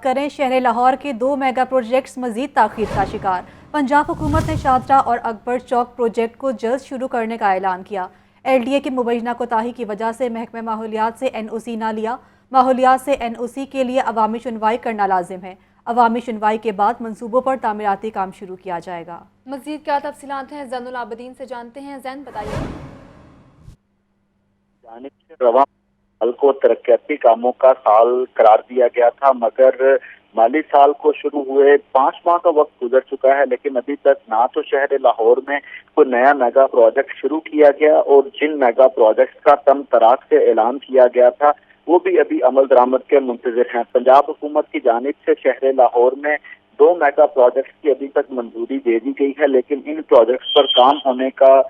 بات کریں شہر لاہور کے 2 میگا پروجیکٹس مزید تاخیر کا شکار۔ پنجاب حکومت نے شاہدرہ اور اکبر چوک پروجیکٹ کو جلد شروع کرنے کا اعلان کیا۔ ایل ڈی اے کی مبینہ کوتاہی کی وجہ سے محکمہ ماحولیات سے این او سی نہ لیا۔ ماحولیات سے این او سی کے لیے عوامی سنوائی کرنا لازم ہے۔ عوامی سنوائی کے بعد منصوبوں پر تعمیراتی کام شروع کیا جائے گا۔ مزید کیا تفصیلات ہیں زین العابدین سے جانتے ہیں۔ زین بتائیے۔ جانب سے رواں سال کو ترقیاتی کاموں کا سال قرار دیا گیا تھا، مگر مالی سال کو شروع ہوئے 5 ماہ کا وقت گزر چکا ہے، لیکن ابھی تک نہ تو شہر لاہور میں کوئی نیا میگا پروجیکٹ شروع کیا گیا اور جن میگا پروجیکٹس کا تم تراک سے اعلان کیا گیا تھا وہ بھی ابھی عمل درآمد کے منتظر ہیں۔ پنجاب حکومت کی جانب سے شہر لاہور میں 2 میگا پروجیکٹس کی ابھی تک منظوری دے دی گئی ہے، لیکن ان پروجیکٹس پر کام ہونے کا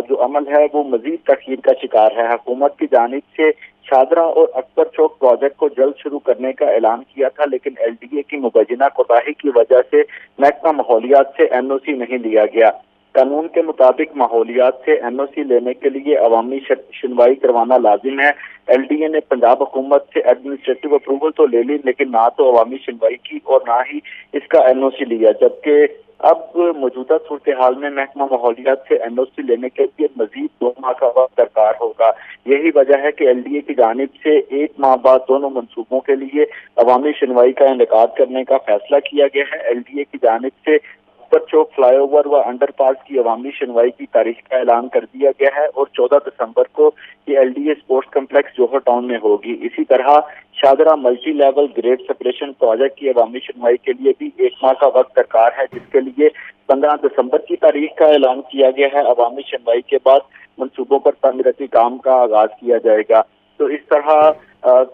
جو عمل ہے وہ مزید تاخیر کا شکار ہے۔ حکومت کی جانب سے شاہدرہ اور اکبر چوک پروجیکٹ کو جلد شروع کرنے کا اعلان کیا تھا، لیکن ایل ڈی اے کی مبینہ کوتاہی کی وجہ سے محکمہ ماحولیات سے این او سی نہیں لیا گیا۔ قانون کے مطابق ماحولیات سے این او سی لینے کے لیے عوامی سنوائی کروانا لازم ہے۔ ایل ڈی اے نے پنجاب حکومت سے ایڈمنسٹریٹو اپروول تو لے لی، لیکن نہ تو عوامی سنوائی کی اور نہ ہی اس کا این او سی لیا، جبکہ اب موجودہ صورتحال میں محکمہ ماحولیات سے این او سی لینے کے لیے مزید 2 ماہ کا وقت درکار ہوگا۔ یہی وجہ ہے کہ ایل ڈی اے کی جانب سے 1 ماہ بعد دونوں منصوبوں کے لیے عوامی سنوائی کا انعقاد کرنے کا فیصلہ کیا گیا ہے۔ ایل ڈی اے کی جانب سے اکبر چوک فلائی اوور و انڈر پاس کی عوامی سنوائی کی تاریخ کا اعلان کر دیا گیا ہے اور 14 دسمبر کو یہ L D A sports complex Johar Town میں ہوگی۔ اسی طرح Shahdara multi level grade separation project کی عوامی سنوائی کے لیے بھی 1 ماہ کا وقت درکار ہے، جس کے لیے 15 دسمبر کی تاریخ کا اعلان کیا گیا ہے۔ عوامی سنوائی کے بعد منصوبوں پر تعمیراتی کام کا آغاز کیا جائے گا۔ تو اس طرح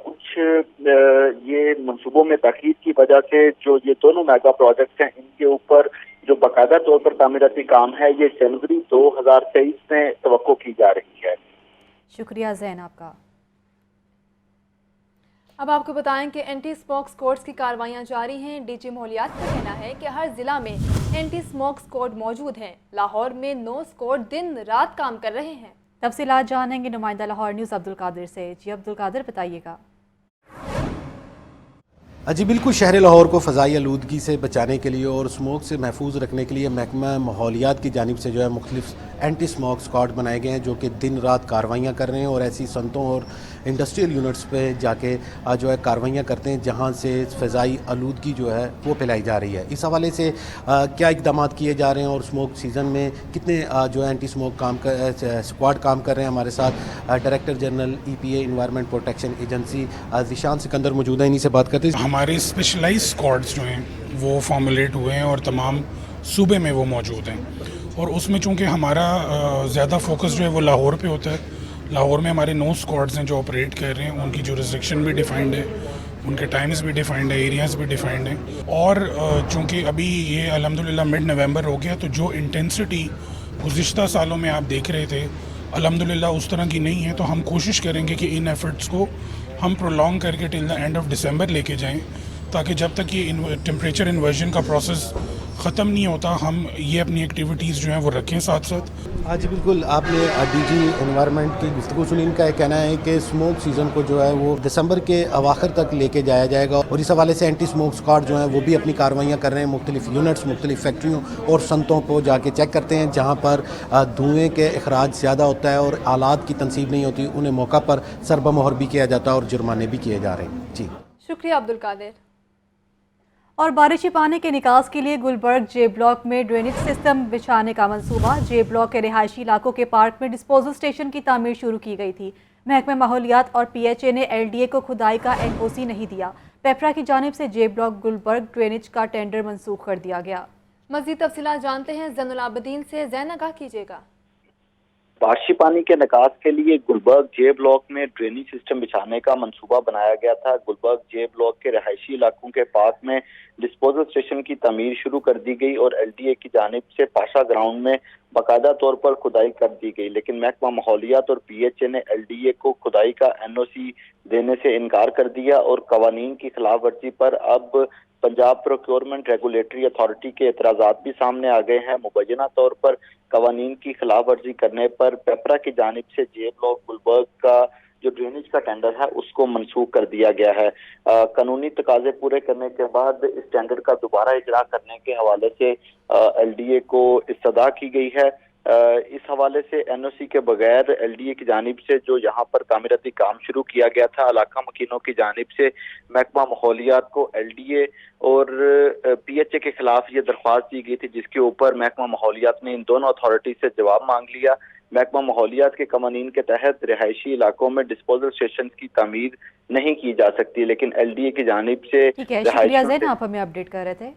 کچھ یہ منصوبوں میں تاخیر کی وجہ سے جو یہ دونوں میگا پروجیکٹس ہیں ان کے اوپر جو باقاعدہ طور پر تعمیراتی کام ہے یہ جنوری 2023 میں توقع کی جا رہی ہے۔ شکریہ زین آپ کا۔ اب آپ کو بتائیں کہ اینٹی اسموک اسکواڈز کی کارروائیاں جاری ہیں۔ ڈی جی ماحولیات کا کہنا ہے کہ ہر ضلع میں اینٹی اسموک اسکواڈ موجود ہیں۔ لاہور میں 9 اسکواڈ دن رات کام کر رہے ہیں۔ تفصیلات جانیں گے نمائندہ لاہور نیوز عبدالقادر سے۔ جی عبدالقادر بتائیے گا۔ جی بالکل، شہر لاہور کو فضائی آلودگی سے بچانے کے لیے اور اسموک سے محفوظ رکھنے کے لیے محکمہ ماحولیات کی جانب سے جو ہے مختلف اینٹی اسموک اسکواڈ بنائے گئے ہیں جو کہ دن رات کارروائیاں کر رہے ہیں اور ایسی صنعتوں اور انڈسٹریل یونٹس پہ جا کے جو ہے کارروائیاں کرتے ہیں جہاں سے فضائی آلودگی جو ہے وہ پھیلائی جا رہی ہے۔ اس حوالے سے کیا اقدامات کیے جا رہے ہیں اور اسموک سیزن میں کتنے جو ہے اینٹی اسموک اسکواڈ کام کر رہے ہیں؟ ہمارے ساتھ director general E P a environment protection agency Zeeshan Sikandar موجود ہیں، انہی سے بات کرتے ہیں۔ ہمارے اسپیشلائز اسکواڈز جو ہیں وہ فارمولیٹ ہوئے ہیں اور تمام صوبے میں وہ موجود ہیں، اور اس میں چونکہ ہمارا زیادہ فوکس جو ہے وہ لاہور پہ ہوتا ہے۔ لاہور میں ہمارے 9 اسکواڈز ہیں جو آپریٹ کر رہے ہیں، ان کی جورسڈکشن بھی ڈیفائنڈ ہے، ان کے ٹائمز بھی ڈیفائنڈ ہے، ایریاز بھی ڈیفائنڈ ہیں، اور چونکہ ابھی یہ الحمدللہ مڈ نومبر ہو گیا تو جو انٹینسٹی گزشتہ سالوں میں آپ دیکھ رہے تھے الحمدللہ اس طرح کی نہیں ہے، تو ہم کوشش کریں گے کہ ان ایفرٹس کو ہم پرولونگ کر کے ٹل دا اینڈ آف ڈسمبر لے کے جائیں، تاکہ جب تک یہ ٹیمپریچر انورژن کا پروسیس ختم نہیں ہوتا ہم یہ اپنی ایکٹیویٹیز جو ہیں وہ رکھیں ساتھ ساتھ۔ جی بالکل، آپ نے ڈی جی انوائرمنٹ کی گفتگو سنی۔ ان کا یہ کہنا ہے کہ اسموک سیزن کو جو ہے وہ دسمبر کے اواخر تک لے کے جایا جائے گا، اور اس حوالے سے اینٹی اسموک اسکواڈ جو ہیں وہ بھی اپنی کارروائیاں کر رہے ہیں، مختلف یونٹس مختلف فیکٹریوں اور صنعتوں کو جا کے چیک کرتے ہیں جہاں پر دھوئیں کے اخراج زیادہ ہوتا ہے اور آلات کی تنصیب نہیں ہوتی، انہیں موقع پر ضربہ مہر بھی کیا جاتا ہے اور جرمانے بھی کیے جا رہے ہیں۔ جی شکریہ عبدالقادر۔ اور بارشی پانی کے نکاس کے لیے گلبرگ جے بلاک میں ڈرینیج سسٹم بچھانے کا منصوبہ۔ جے بلاک کے رہائشی علاقوں کے پارک میں ڈسپوزل اسٹیشن کی تعمیر شروع کی گئی تھی۔ محکمہ ماحولیات اور پی ایچ اے نے ایل ڈی اے کو کھدائی کا این او سی نہیں دیا۔ پیپرا کی جانب سے جے بلاک گلبرگ ڈرینیج کا ٹینڈر منسوخ کر دیا گیا۔ مزید تفصیلات جانتے ہیں زین العابدین سے۔ زین آگاہ کیجیے گا۔ بارشی پانی کے نکاس کے لیے گلبرگ جے بلاک میں ڈرینیج سسٹم بچھانے کا منصوبہ بنایا گیا تھا۔ گلبرگ جے بلاک کے رہائشی علاقوں کے پارک میں ڈسپوزل اسٹیشن کی تعمیر شروع کر دی گئی اور ایل ڈی اے کی جانب سے پاشا گراؤنڈ میں باقاعدہ طور پر کھدائی کر دی گئی، لیکن محکمہ ماحولیات اور پی ایچ اے نے ایل ڈی اے کو کھدائی کا این او سی دینے سے انکار کر دیا اور قوانین کی خلاف ورزی پر اب پنجاب پروکیورمنٹ ریگولیٹری اتھارٹی کے اعتراضات بھی سامنے آ گئے ہیں۔ مبینہ طور پر قوانین کی خلاف ورزی کرنے پر پیپرا کی جانب سے جے بلاک گلبرگ کا جو ڈرینیج کا ٹینڈر ہے اس کو منسوخ کر دیا گیا ہے۔ قانونی تقاضے پورے کرنے کے بعد اس ٹینڈر کا دوبارہ اجرا کرنے کے حوالے سے ایل ڈی اے کو استدعا کی گئی ہے۔ اس حوالے سے این او سی کے بغیر ایل ڈی اے کی جانب سے جو یہاں پر تعمیراتی کام شروع کیا گیا تھا، علاقہ مکینوں کی جانب سے محکمہ ماحولیات کو ایل ڈی اے اور پی ایچ اے کے خلاف یہ درخواست دی گئی تھی، جس کے اوپر محکمہ ماحولیات نے ان دونوں اتھارٹی سے جواب مانگ لیا۔ محکمہ ماحولیات کے قوانین کے تحت رہائشی علاقوں میں ڈسپوزل اسٹیشن کی تعمیر نہیں کی جا سکتی، لیکن ایل ڈی اے کی جانب سے ٹھیک ہے، شکریہ زین، آپ ہمیں اپڈیٹ کر رہے تھے۔